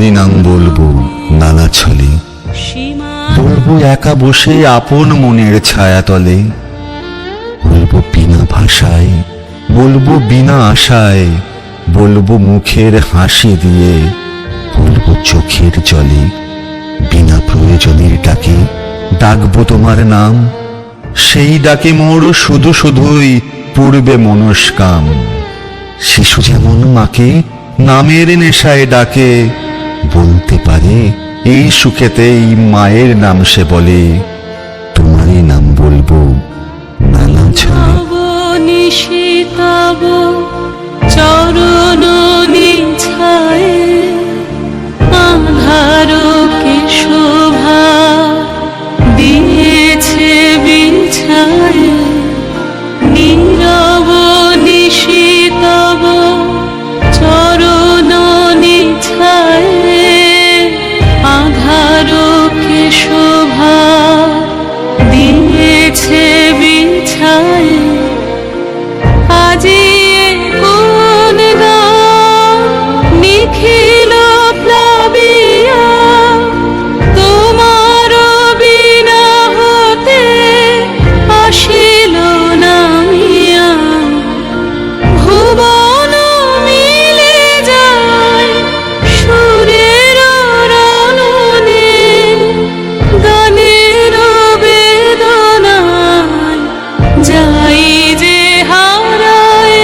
তোমারই নাম বলবো নানা ছলে, বলবো একা বসে আপন মনের ছায়াতলে, বলবো বিনা ভাষায়, বলবো বিনা আশায়, বলবো মুখের হাসি দিয়ে, বলবো চোখের জলে, বিনা প্রয়োজনের ডাকে ডাকবো তোমার নাম, সেই ডাকে মোর শুধু শুধুই পূর্বে মনস্কাম। শিশু যেমন মাকে নামের নেশায় ডাকে, বলতে পারে এই সুখেতেই মায়ের নাম সে বলে, তোমারই নাম বলবো নানা ছলে। নিশিতব চরণ নিছায়ে আঁধারকে শোভা দিয়েছে বিছায়ে, নীরব নিশিতব চরণ নিছায়ে আঁধারকে শোভা দিয়েছে বিছায়ে। আজি কোন গান নিখিল প্লাবিয়া তোমার বিনা হতে আসিল নামিয়া, ভুবন মিলে যায় সুরের রণনে, গানের বেদনায় যাই যে হারায়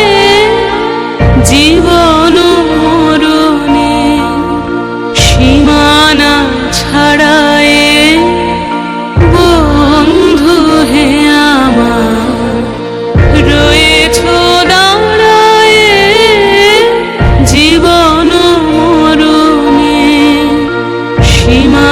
জীবন মরণে, সীমানা ছাড়ায় বন্ধু হে আমার রয়েছ দাঁড়ায় জীবন মরণে, সীমা